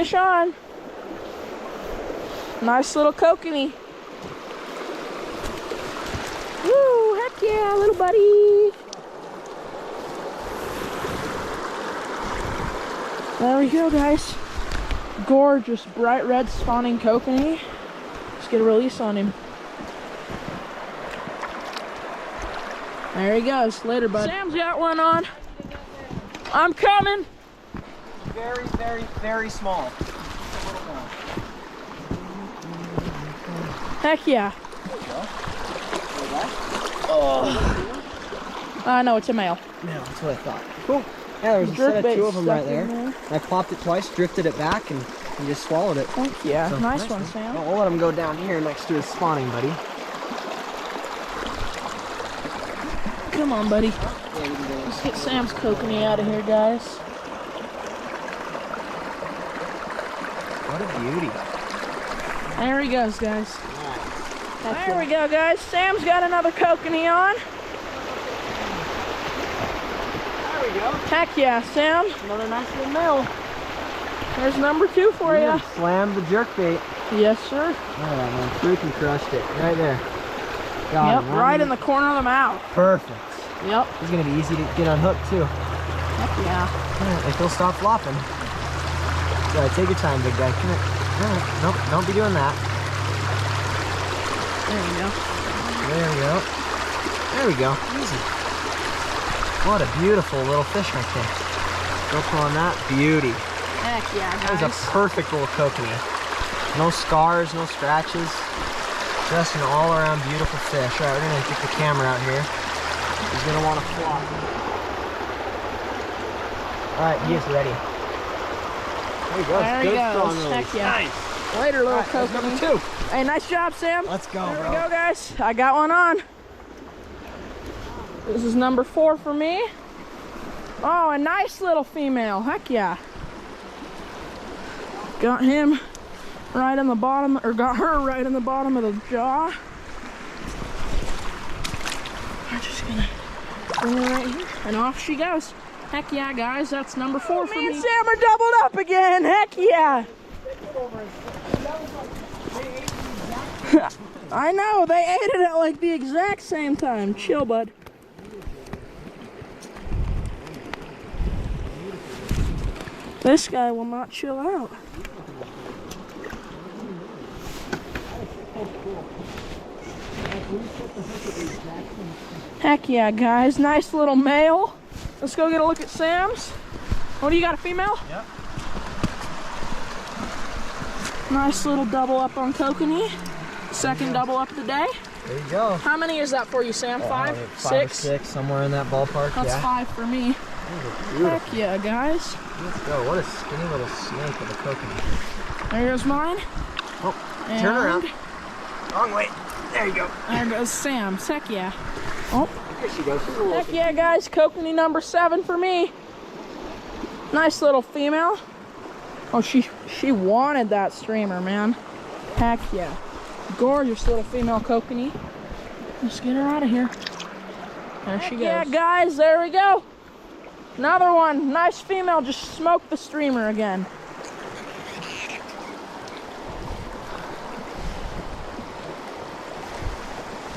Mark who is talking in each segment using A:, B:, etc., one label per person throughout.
A: fish on. Nice little kokanee. Woo, heck yeah, little buddy. There we go, guys. Gorgeous, bright red spawning kokanee. Let's get a release on him. There he goes. Later, bud. Sam's got one on. I'm coming.
B: Very, very, very small.
A: Heck yeah. Oh. No, it's a male.
B: No, that's what I thought. Cool. Yeah, there's a set of 2 of them right there. I popped it twice, drifted it back, and just swallowed it.
A: Heck yeah. So, nice one, Sam.
B: Well, we'll let him go down here next to his spawning buddy.
A: Come on, buddy. Let's get Sam's kokanee out of here, guys.
B: What a beauty.
A: There he goes, guys. There we go, guys. Sam's got another kokanee on.
B: There we go.
A: Heck yeah, Sam.
B: Another nice little male.
A: There's number 2 for you.
B: Slammed the jerkbait.
A: Yes, sir.
B: Alright, man. Freaking crushed it. Right there.
A: Got him, right in the corner of the mouth.
B: Perfect.
A: Yep.
B: He's going to be easy to get unhooked, too.
A: Heck yeah.
B: Alright, if he'll stop flopping. Alright, take your time, big guy. Come here. Alright, nope, don't be doing that.
A: There we go.
B: There we go. There we go. Easy. What a beautiful little fish right there. Go pull on that. Beauty.
A: Heck yeah, guys.
B: That was a perfect little kokanee. No scars, no scratches. Just an all-around beautiful fish. All right, we're gonna get the camera out here. He's gonna want to flop. All right, he is ready. There he goes.
A: There he goes. Heck yeah.
B: Nice.
A: Later, little
B: kokanee.
A: kokanee.
B: Number 2.
A: Hey, nice job, Sam.
B: Let's go,
A: There
B: bro.
A: we go, guys. I got one on. This is number 4 for me. Oh, a nice little female. Heck yeah. Got him right on the bottom, or got her right in the bottom of the jaw. I'm just gonna bring her right here, and off she goes. Heck yeah, guys, that's number 4 for me. Me and Sam are doubled up again. Heck yeah. I know, they ate it at like the exact same time. Chill, bud. This guy will not chill out. Heck yeah, guys. Nice little male. Let's go get a look at Sam's. What do you got, a female?
B: Yep.
A: Nice little double up on kokanee. Second double up of the day.
B: There you go.
A: How many is that for you, Sam? 5?
B: 5 or 6, somewhere in that ballpark.
A: That's 5 for me. Heck yeah, guys.
B: Let's go. What a skinny little snake with a kokanee.
A: There's mine.
B: Oh,
A: and
B: turn around. Wrong way. There you go.
A: There goes Sam's. Heck yeah. Oh.
B: There she goes.
A: Heck yeah, guys. Kokanee number 7 for me. Nice little female. Oh, she wanted that streamer, man. Heck yeah. Gorgeous little female kokanee. Let's get her out of here. There she goes. Yeah, guys, there we go. Another one. Nice female. Just smoked the streamer again.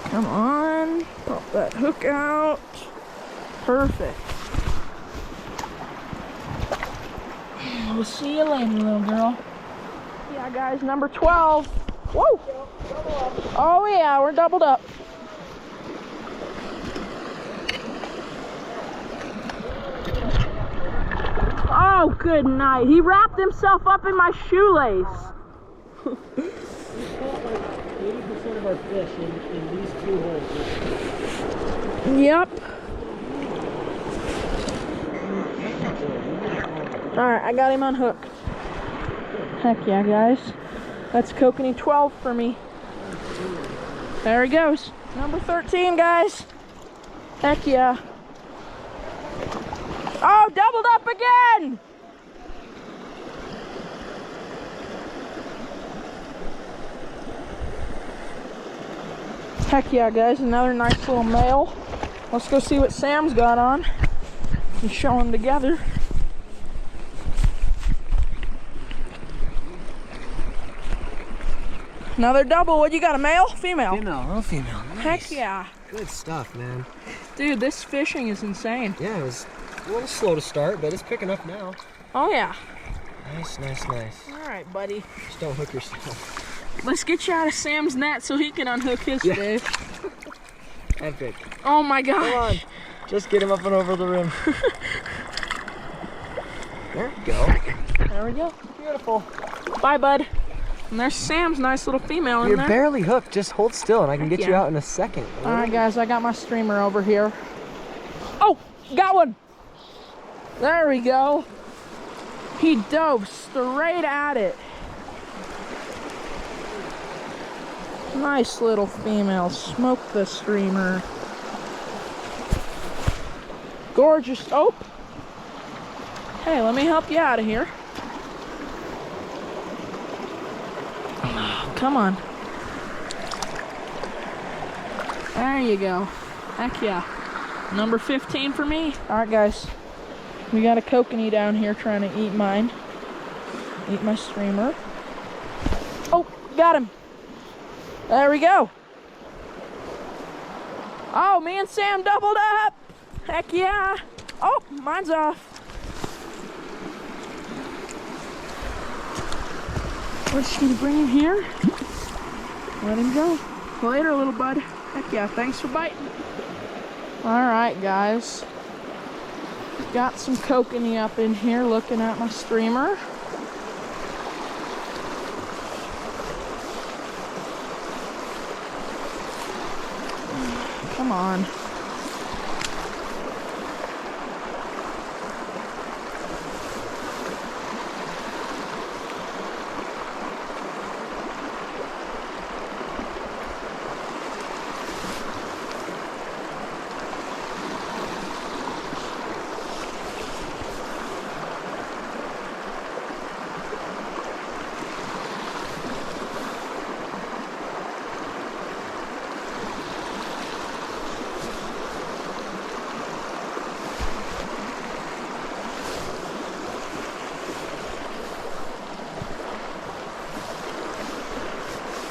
A: Come on. Pop that hook out. Perfect. We'll see you later, little girl. Yeah, guys, number 12. Whoa! Oh, yeah, we're doubled up. Oh, good night. He wrapped himself up in my shoelace.
B: 80% of our fish in these 2 holes.
A: Yep. Alright, I got him unhooked. Heck yeah, guys. That's kokanee 12 for me. There he goes. Number 13, guys. Heck yeah. Oh, doubled up again! Heck yeah, guys. Another nice little male. Let's go see what Sam's got on and show them together. Another double. What you got, a male? Female?
B: Female, little female. Nice.
A: Heck yeah.
B: Good stuff, man.
A: Dude, this fishing is insane.
B: Yeah, it was a little slow to start, but it's picking up now.
A: Oh yeah.
B: Nice, nice, nice.
A: All right, buddy.
B: Just don't hook yourself.
A: Let's get you out of Sam's net so he can unhook his fish.
B: Epic.
A: Oh my gosh.
B: Come on. Just get him up and over the rim. There we go.
A: There we go.
B: Beautiful.
A: Bye, bud. And there's Sam's nice little female in
B: You're
A: there.
B: barely hooked. Just hold still and I can get you out in a second.
A: All right, guys. I got my streamer over here. Oh, got one. There we go. He dove straight at it. Nice little female. Smoked the streamer. Gorgeous. Oh. Hey, let me help you out of here. Come on. There you go. Heck yeah. Number 15 for me. All right, guys. We got a kokanee down here trying to eat mine. Eat my streamer. Oh, got him. There we go. Oh, me and Sam doubled up. Heck yeah. Oh, mine's off. We're just gonna bring him here. Let him go. Later, little bud. Heck yeah, thanks for biting. All right, guys. Got some kokanee up in here looking at my streamer. Come on.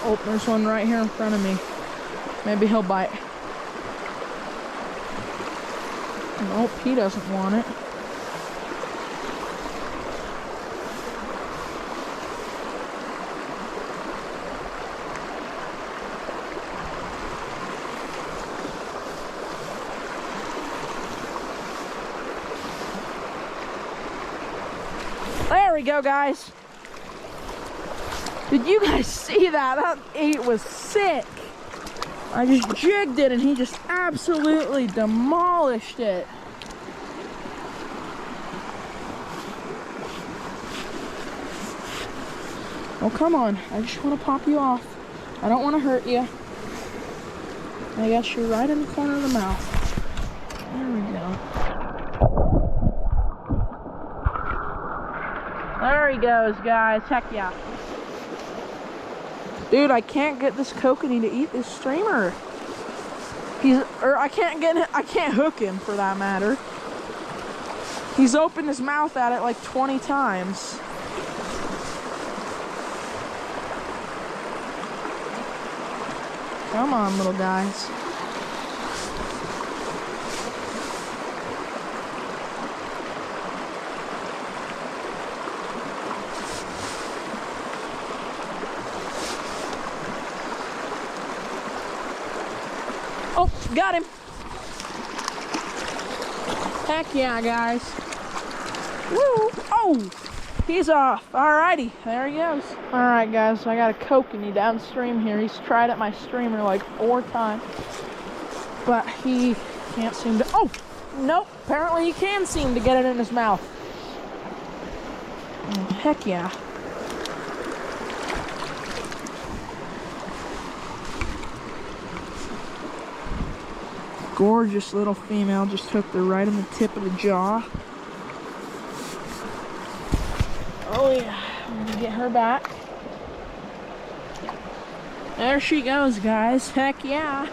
A: Oh, there's one right here in front of me. Maybe he'll bite. Nope, he doesn't want it. There we go, guys. Did you guys see that? That bait was sick. I just jigged it and he just absolutely demolished it. Oh, come on. I just want to pop you off. I don't want to hurt you. I got you right in the corner of the mouth. There we go. There he goes, guys. Heck yeah. Dude, I can't get this kokanee to eat this streamer. I can't hook him for that matter. He's opened his mouth at it like 20 times. Come on, little guys. Oh, got him. Heck yeah, guys. Woo! Oh, he's off. Alrighty, there he goes. Alright, guys, I got a kokanee downstream here. He's tried at my streamer like 4 times, but he can't seem to. Oh, nope. Apparently, he can seem to get it in his mouth. Oh, heck yeah. Gorgeous little female, just hooked her right on the tip of the jaw. Oh yeah, I'm gonna get her back. There she goes, guys. Heck yeah.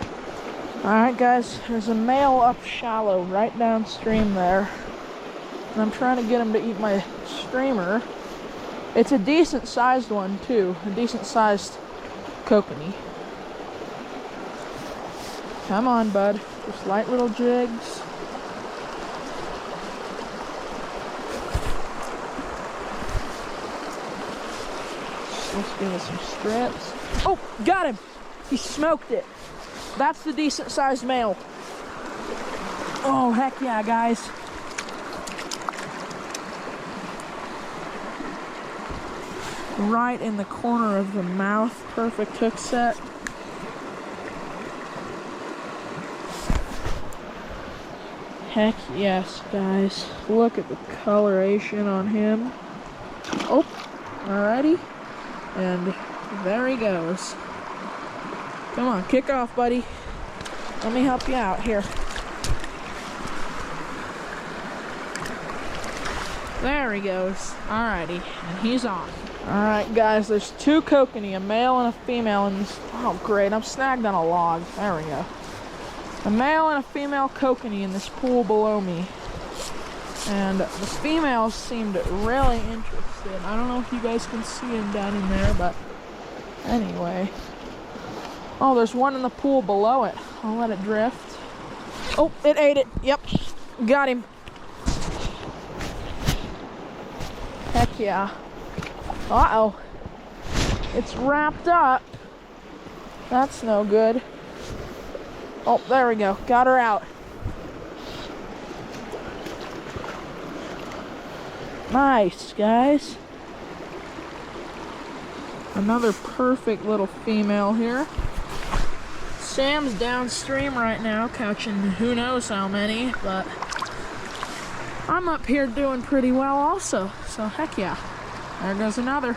A: Alright, guys, there's a male up shallow right downstream there. And I'm trying to get him to eat my streamer. It's a decent sized one too, a decent sized kokanee. Come on, bud. Just light little jigs. Let's give it some strips. Oh, got him! He smoked it. That's the decent sized male. Oh, heck yeah, guys. Right in the corner of the mouth. Perfect hook set. Heck yes, guys. Look at the coloration on him. Oh, alrighty. And there he goes. Come on, kick off, buddy. Let me help you out here. There he goes. Alrighty, and he's on. Alright, guys, there's two kokanee, a male and a female in this. Oh, great, I'm snagged on a log. There we go. A male and a female kokanee in this pool below me. And the females seemed really interested. I don't know if you guys can see him down in there, but anyway. Oh, there's one in the pool below it. I'll let it drift. Oh, it ate it. Yep, got him. Heck yeah. Uh-oh. It's wrapped up. That's no good. Oh, there we go. Got her out. Nice, guys. Another perfect little female here. Sam's downstream right now, catching who knows how many, but I'm up here doing pretty well also. So heck yeah. There goes another.